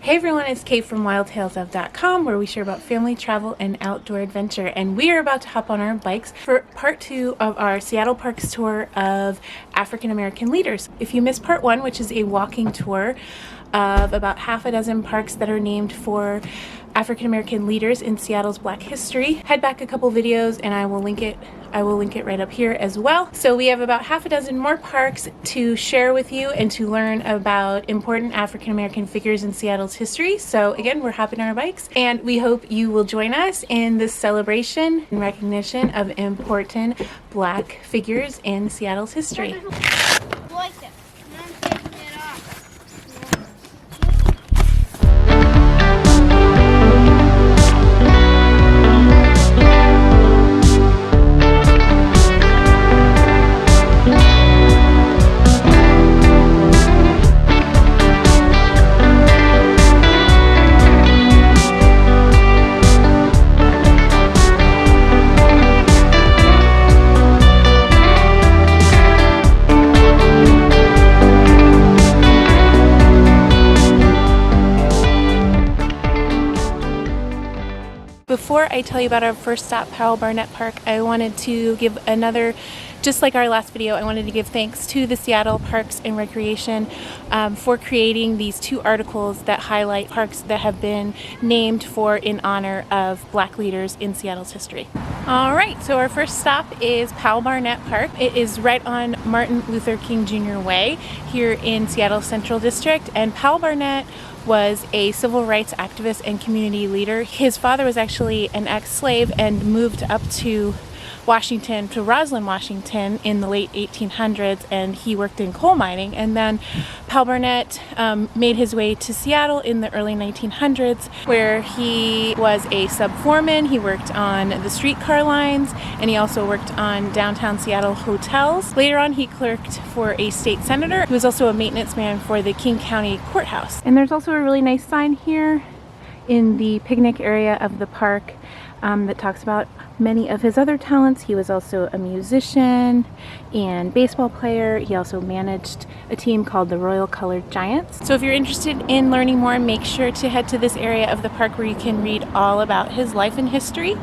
Hey everyone, it's Kate from wildtalesof.com, where we share about family, travel, and outdoor adventure. And we are about to hop on our bikes for part 2 of our Seattle Parks tour of African American leaders. If you missed part 1, which is a walking tour of about half a dozen parks that are named for African American leaders in Seattle's Black history, head back a couple videos and I will link it right up here as well. So we have about half a dozen more parks to share with you and to learn about important African American figures in Seattle's history. So again, we're hopping on our bikes and we hope you will join us in this celebration and recognition of important Black figures in Seattle's history. Before I tell you about our first stop, Powell Barnett Park, I wanted to give another, just like our last video, I wanted to give thanks to the Seattle Parks and Recreation for creating these 2 articles that highlight parks that have been named in honor of Black leaders in Seattle's history. Alright, so our first stop is Powell Barnett Park. It is right on Martin Luther King Jr. Way here in Seattle Central District, and Powell Barnett was a civil rights activist and community leader. His father was actually an ex-slave and moved up to Washington, to Roslyn, Washington in the late 1800s, and he worked in coal mining. And then Powell Barnett made his way to Seattle in the early 1900s, where he was a sub-foreman. He worked on the streetcar lines, and he also worked on downtown Seattle hotels. Later on, he clerked for a state senator. He was also a maintenance man for the King County Courthouse. And there's also a really nice sign here in the picnic area of the park that talks about many of his other talents. He was also a musician and baseball player. He also managed a team called the Royal Colored Giants. So if you're interested in learning more, make sure to head to this area of the park where you can read all about his life and history.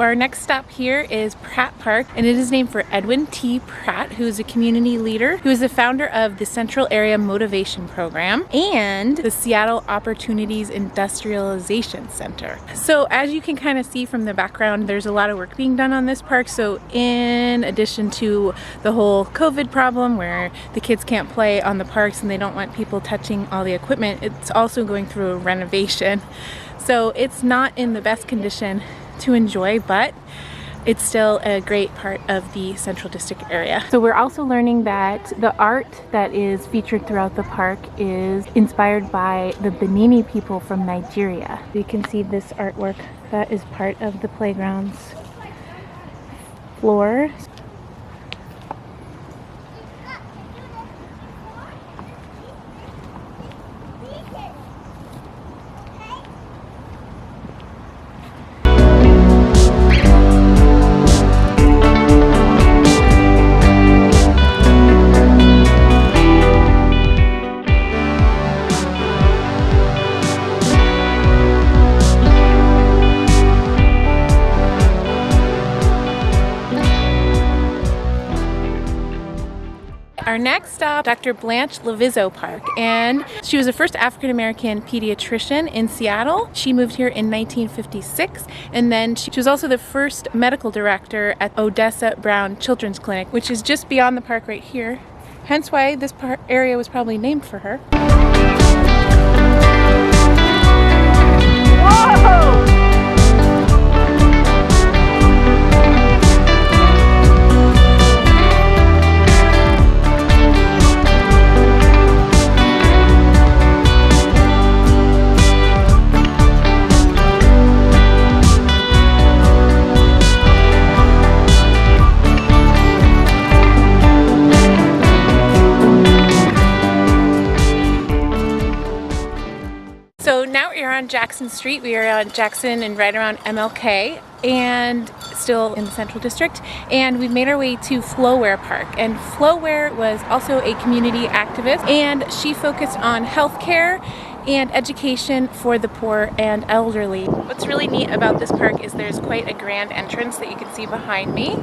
Our next stop here is Pratt Park, and it is named for Edwin T. Pratt, who is a community leader, who is the founder of the Central Area Motivation Program and the Seattle Opportunities Industrialization Center. So as you can kind of see from the background, there's a lot of work being done on this park. So in addition to the whole COVID problem where the kids can't play on the parks and they don't want people touching all the equipment, it's also going through a renovation. So it's not in the best condition to enjoy, but it's still a great part of the Central District area. So we're also learning that the art that is featured throughout the park is inspired by the Benini people from Nigeria. You can see this artwork that is part of the playground's floor. our next stop, Dr. Blanche Lavizzo Park, and she was the first African-American pediatrician in Seattle. She moved here in 1956, and then she was also the first medical director at Odessa Brown Children's Clinic, which is just beyond the park right here. Hence why this area was probably named for her. Whoa! So now we are on Jackson Street. We are on Jackson and right around MLK and still in the Central District. And we've made our way to Flo Ware Park. And Flo Ware was also a community activist, and she focused on healthcare and education for the poor and elderly. What's really neat about this park is there's quite a grand entrance that you can see behind me.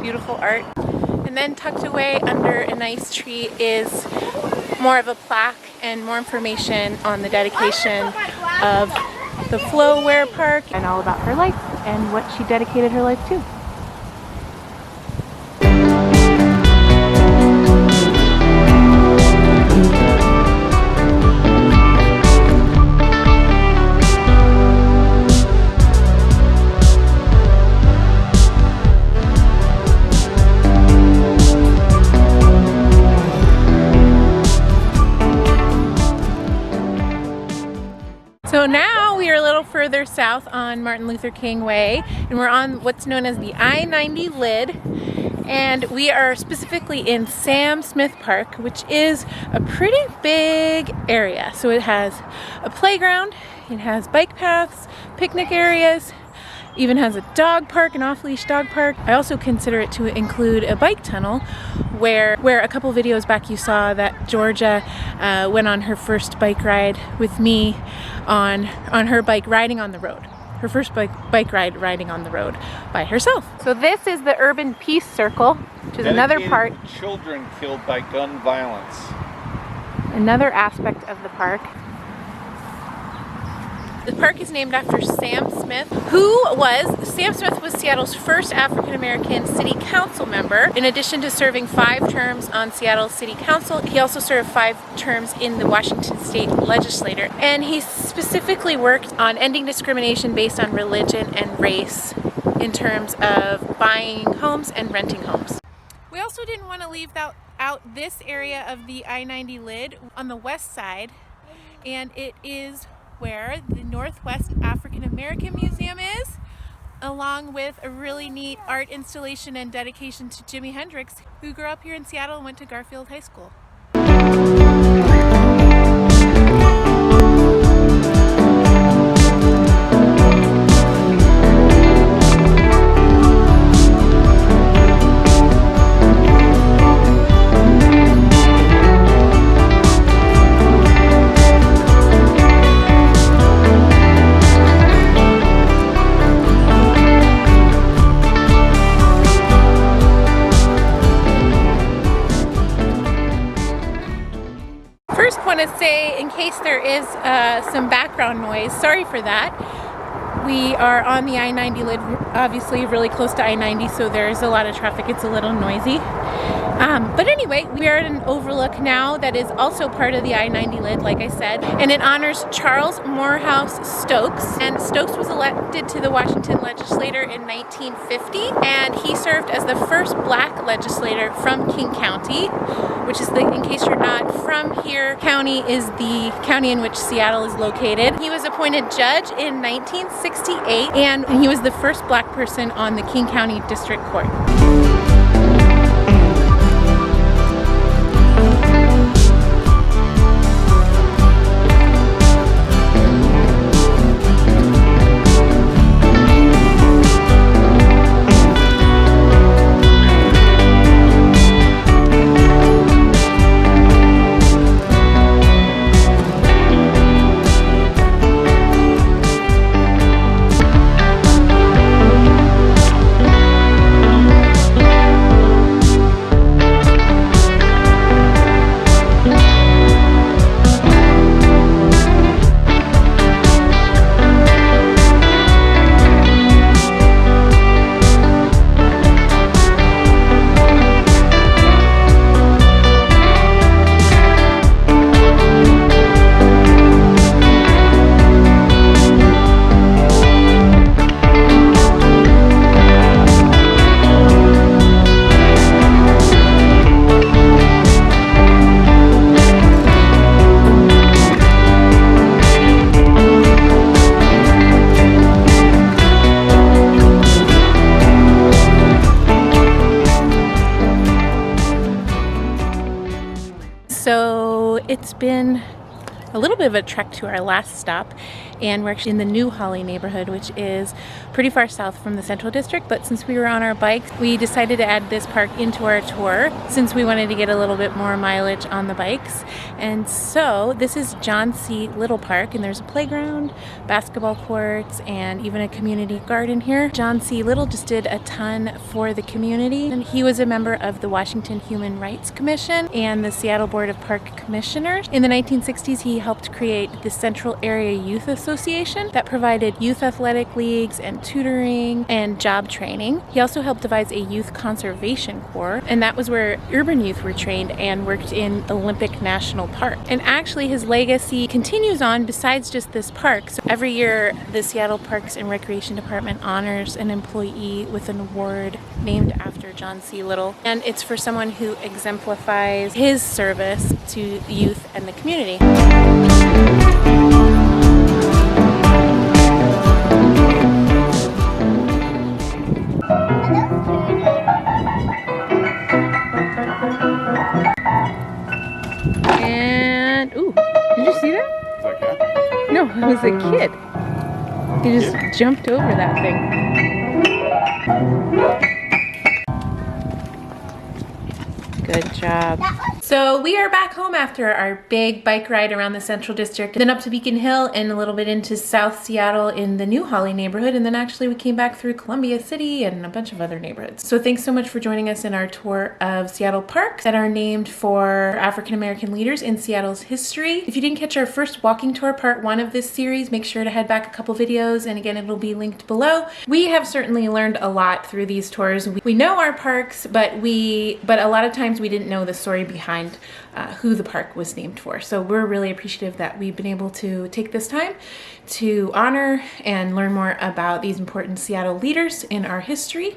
Beautiful art. And then tucked away under a nice tree is more of a plaque and more information on the dedication of the Flo Ware Park and all about her life and what she dedicated her life to. So now we are a little further south on Martin Luther King Way, and we're on what's known as the I-90 lid, and we are specifically in Sam Smith Park, which is a pretty big area. So it has a playground, it has bike paths, picnic areas, even has a dog park, an off-leash dog park. I also consider it to include a bike tunnel where a couple videos back you saw that Georgia went on her first bike ride with me on her bike riding on the road. Her first bike ride riding on the road by herself. So this is the Urban Peace Circle, which is another part. Children killed by gun violence. Another aspect of the park. The park is named after Sam Smith, Sam Smith was Seattle's first African-American city council member. In addition to serving 5 terms on Seattle City Council, he also served 5 terms in the Washington State Legislature. And he specifically worked on ending discrimination based on religion and race in terms of buying homes and renting homes. We also didn't want to leave out this area of the I-90 lid on the west side, and it is where the Northwest African American Museum is, along with a really neat art installation and dedication to Jimi Hendrix, who grew up here in Seattle and went to Garfield High School. First, want to say, in case there is some background noise, sorry for that. We are on the I-90 lid, obviously really close to I-90, so there's a lot of traffic. It's a little noisy. But anyway, we are at an overlook now that is also part of the I-90 lid, like I said, and it honors Charles Morehouse Stokes. And Stokes was elected to the Washington legislature in 1950, and he served as the first black legislator from King County, which is, in case you're not from here, county is the county in which Seattle is located. He was appointed judge in 1968, and he was the first black person on the King County District Court. it's been a little bit of a trek to our last stop, and we're actually in the New Holly neighborhood, which is pretty far south from the Central District. But since we were on our bikes, we decided to add this park into our tour since we wanted to get a little bit more mileage on the bikes. And so this is John C. Little Park, and there's a playground, basketball courts, and even a community garden here. John C. Little just did a ton for the community, and he was a member of the Washington Human Rights Commission and the Seattle Board of Park Commissioners. In the 1960s, he helped create the Central Area Youth Association that provided youth athletic leagues and tutoring and job training. He also helped devise a youth conservation corps, and that was where urban youth were trained and worked in Olympic National Park. And actually his legacy continues on besides just this park. So every year the Seattle Parks and Recreation Department honors an employee with an award named after John C. Little, and it's for someone who exemplifies his service to the youth and the community. And ooh, did you see that? Okay. No, it was a kid. He just jumped over that thing. Good job. So we are back home after our big bike ride around the Central District, then up to Beacon Hill and a little bit into South Seattle in the New Holly neighborhood, and then actually we came back through Columbia City and a bunch of other neighborhoods. So thanks so much for joining us in our tour of Seattle parks that are named for African American leaders in Seattle's history. If you didn't catch our first walking tour, part 1 of this series, make sure to head back a couple videos, and again it'll be linked below. We have certainly learned a lot through these tours. We know our parks, but a lot of times we didn't know the story behind who the park was named for. So we're really appreciative that we've been able to take this time to honor and learn more about these important Seattle leaders in our history.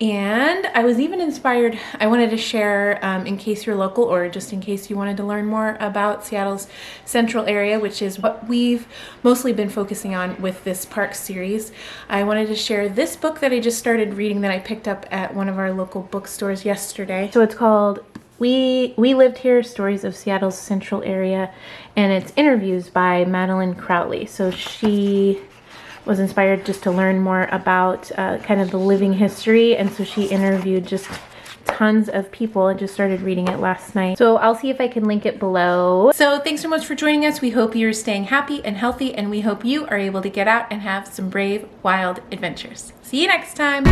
And I was even inspired, I wanted to share, in case you're local or just in case you wanted to learn more about Seattle's central area, which is what we've mostly been focusing on with this park series. I wanted to share this book that I just started reading that I picked up at one of our local bookstores yesterday. So it's called We Lived Here, Stories of Seattle's Central Area, and it's interviews by Madeline Crowley. So she was inspired just to learn more about kind of the living history, and so she interviewed just tons of people and just started reading it last night. So I'll see if I can link it below. So thanks so much for joining us. We hope you're staying happy and healthy, and we hope you are able to get out and have some brave, wild adventures. See you next time.